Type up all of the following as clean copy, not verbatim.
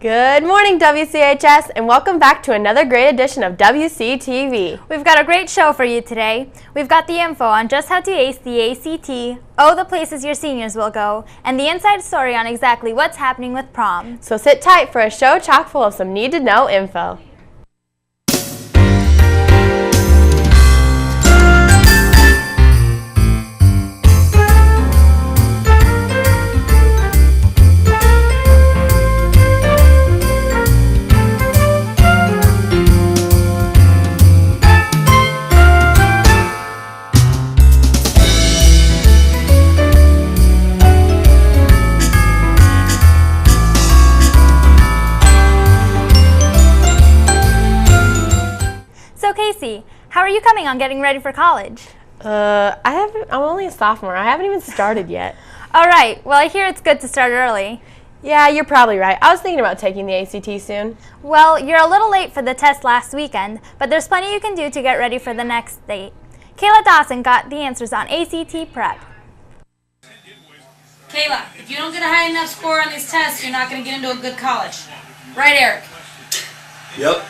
Good morning, WCHS, and welcome back to another great edition of Wctv. We've got a great show for you today. We've got the info on just how to ace the ACT, the places your seniors will go, and the inside story on exactly what's happening with prom. So sit tight for a show chock full of some need-to-know info. Casey, how are you coming on getting ready for college? I'm only a sophomore. I haven't even started yet. All right. Well, I hear it's good to start early. Yeah, you're probably right. I was thinking about taking the ACT soon. Well, you're a little late for the test last weekend, but there's plenty you can do to get ready for the next date. Kayla Dawson got the answers on ACT Prep. Kayla, if you don't get a high enough score on these tests, you're not going to get into a good college. Right, Eric? Yep.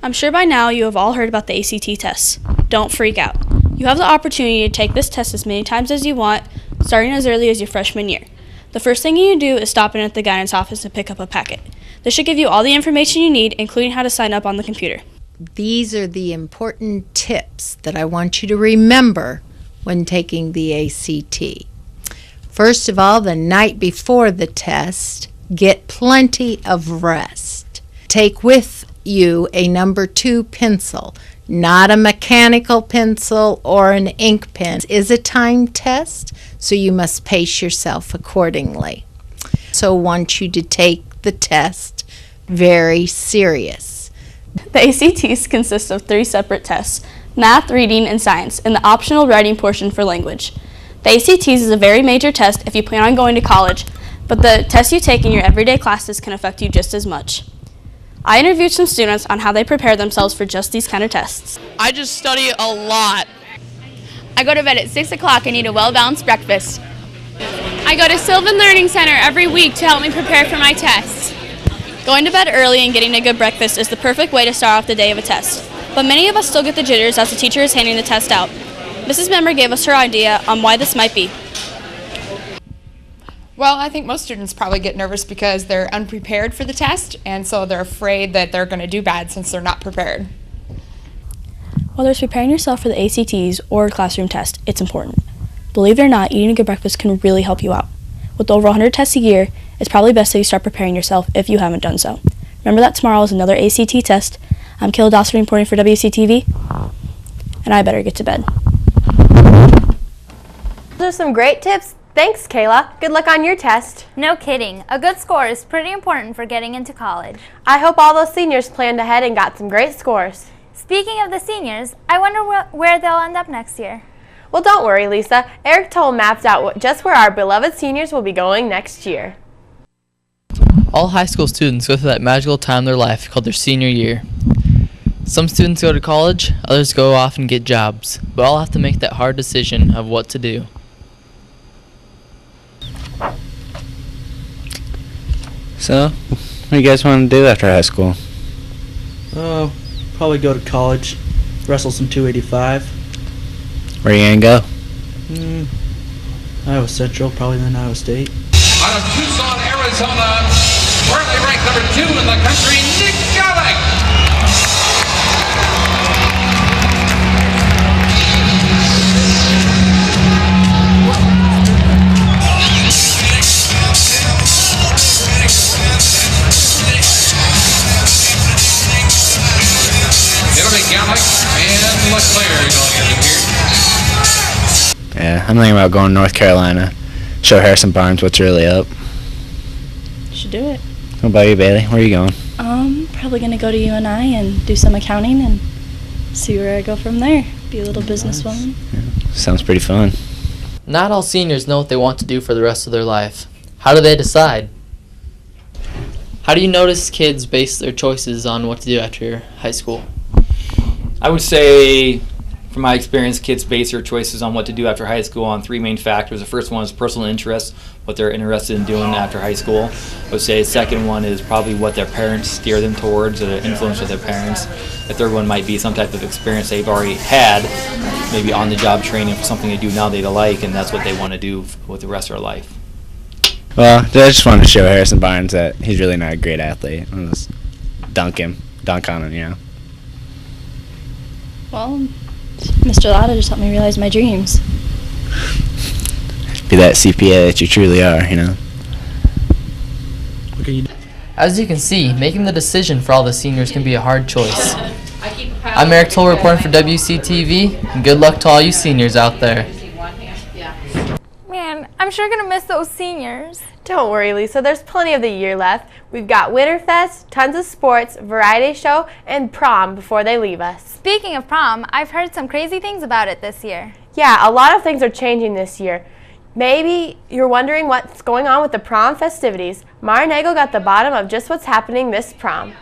I'm sure by now you have all heard about the ACT tests. Don't freak out. You have the opportunity to take this test as many times as you want, starting as early as your freshman year. The first thing you do is stop in at the guidance office to pick up a packet. This should give you all the information you need, including how to sign up on the computer. These are the important tips that I want you to remember when taking the ACT. First of all, the night before the test, get plenty of rest. Take with you a number 2 pencil, not a mechanical pencil or an ink pen. It is a timed test, so you must pace yourself accordingly. So I want you to take the test very serious. The ACTs consist of 3 separate tests: math, reading, and science, and the optional writing portion for language. The ACTs is a very major test if you plan on going to college, but the tests you take in your everyday classes can affect you just as much. I interviewed some students on how they prepare themselves for just these kind of tests. I just study a lot. I go to bed at 6 o'clock and eat a well-balanced breakfast. I go to Sylvan Learning Center every week to help me prepare for my tests. Going to bed early and getting a good breakfast is the perfect way to start off the day of a test. But many of us still get the jitters as the teacher is handing the test out. Mrs. Member gave us her idea on why this might be. Well, I think most students probably get nervous because they're unprepared for the test, and so they're afraid that they're going to do bad since they're not prepared. Whether it's preparing yourself for the ACTs or a classroom test, it's important. Believe it or not, eating a good breakfast can really help you out. With over 100 tests a year, it's probably best that you start preparing yourself if you haven't done so. Remember that tomorrow is another ACT test. I'm Kayla Dawson reporting for WCTV, and I better get to bed. Those are some great tips. Thanks, Kayla. Good luck on your test. No kidding. A good score is pretty important for getting into college. I hope all those seniors planned ahead and got some great scores. Speaking of the seniors, I wonder where they'll end up next year. Well, don't worry, Lisa. Eric Toll mapped out just where our beloved seniors will be going next year. All high school students go through that magical time in their life called their senior year. Some students go to college, others go off and get jobs, but all have to make that hard decision of what to do. So, what do you guys want to do after high school? Probably go to college, wrestle some 285. Where you gonna go? Iowa Central, probably then Iowa State. Out of Tucson, Arizona, currently ranked number 2 in the country, Nick Gallick. best player going in here. Yeah, I'm thinking about going to North Carolina. Show Harrison Barnes what's really up. Should do it. What about you, Bailey? Where are you going? Probably gonna go to UNI and do some accounting and see where I go from there. Be a little businesswoman. Yeah, sounds pretty fun. Not all seniors know what they want to do for the rest of their life. How do they decide? How do you notice kids base their choices on what to do after high school? I would say, from my experience, kids base their choices on what to do after high school on three main factors. The first one is personal interest, what they're interested in doing after high school. I would say the second one is probably what their parents steer them towards, or the influence of their parents. The third one might be some type of experience they've already had, maybe on-the-job training for something they do now they like, and that's what they want to do with the rest of their life. Well, I just wanted to show Harrison Barnes that he's really not a great athlete. I'll just dunk on him, you know. Well, Mr. Latta just helped me realize my dreams. Be that CPA that you truly are, you know. What can you do? As you can see, making the decision for all the seniors can be a hard choice. I'm Eric Toll reporting for Wctv, and good luck to all you seniors out there. Man, I'm sure gonna miss those seniors. Don't worry, Lisa. There's plenty of the year left. We've got Winterfest, tons of sports, variety show, and prom before they leave us. Speaking of prom, I've heard some crazy things about it this year. Yeah, a lot of things are changing this year. Maybe you're wondering what's going on with the prom festivities. Mara Nagel got the bottom of just what's happening this prom.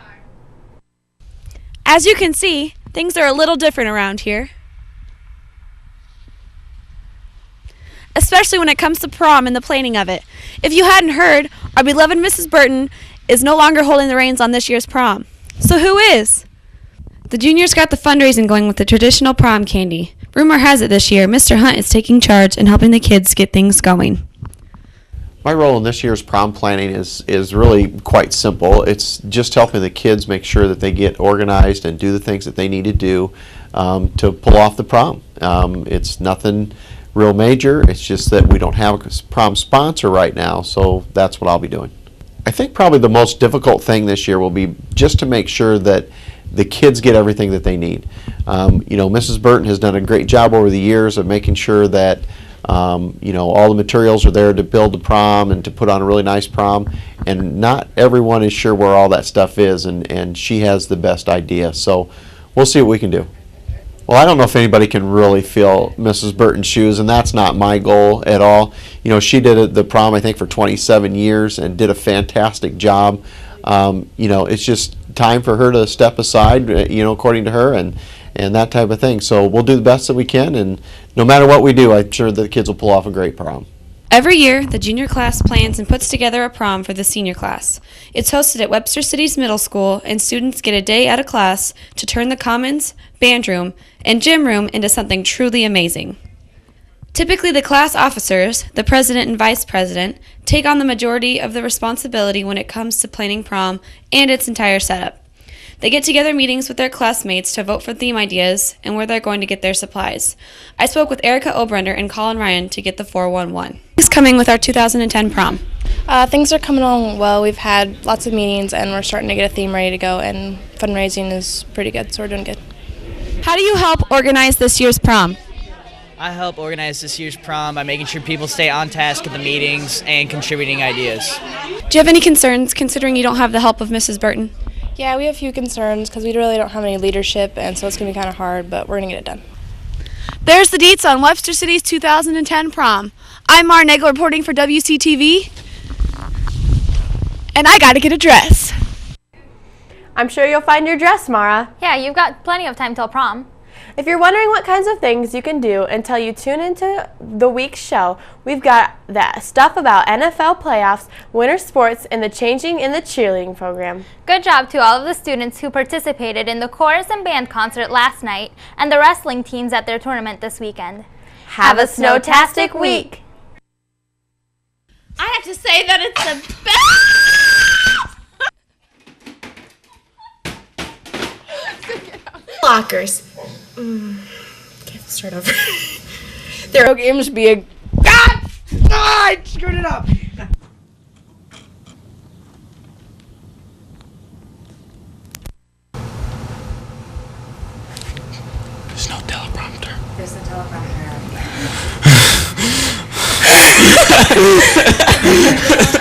As you can see, things are a little different around here. Especially when it comes to prom and the planning of it. If you hadn't heard, our beloved Mrs. Burton is no longer holding the reins on this year's prom. So who is? The juniors got the fundraising going with the traditional prom candy. Rumor has it this year, Mr. Hunt is taking charge and helping the kids get things going. My role in this year's prom planning is really quite simple. It's just helping the kids make sure that they get organized and do the things that they need to do to pull off the prom. It's nothing real major. It's just that we don't have a prom sponsor right now, so that's what I'll be doing. I think probably the most difficult thing this year will be just to make sure that the kids get everything that they need. You know, Mrs. Burton has done a great job over the years of making sure that you know, all the materials are there to build the prom and to put on a really nice prom, and not everyone is sure where all that stuff is, and she has the best idea, so we'll see what we can do. Well, I don't know if anybody can really fill Mrs. Burton's shoes, and that's not my goal at all. You know, she did the prom, I think, for 27 years and did a fantastic job. You know, it's just time for her to step aside, you know, according to her, and that type of thing. So we'll do the best that we can, and no matter what we do, I'm sure that the kids will pull off a great prom. Every year, the junior class plans and puts together a prom for the senior class. It's hosted at Webster City's middle school, and students get a day out of class to turn the commons, band room, and gym room into something truly amazing. Typically, the class officers, the president and vice president, take on the majority of the responsibility when it comes to planning prom and its entire setup. They get together meetings with their classmates to vote for theme ideas and where they're going to get their supplies. I spoke with Erica Obrender and Colin Ryan to get the 411. Who's coming with our 2010 prom? Things are coming along well. We've had lots of meetings and we're starting to get a theme ready to go, and fundraising is pretty good, so we're doing good. How do you help organize this year's prom? I help organize this year's prom by making sure people stay on task at the meetings and contributing ideas. Do you have any concerns considering you don't have the help of Mrs. Burton? Yeah, we have a few concerns because we really don't have any leadership, and so it's going to be kind of hard, but we're going to get it done. There's the deets on Webster City's 2010 prom. I'm Mara Nagel reporting for WCTV, and I got to get a dress. I'm sure you'll find your dress, Mara. Yeah, you've got plenty of time till prom. If you're wondering what kinds of things you can do until you tune into the week's show, we've got that stuff about NFL playoffs, winter sports, and the changing in the cheerleading program. Good job to all of the students who participated in the chorus and band concert last night and the wrestling teams at their tournament this weekend. Have a snowtastic week! I have to say that it's the best! Lockers. Okay, let's start over. There are games be a... God! Oh, I screwed it up! There's no teleprompter. There's no teleprompter.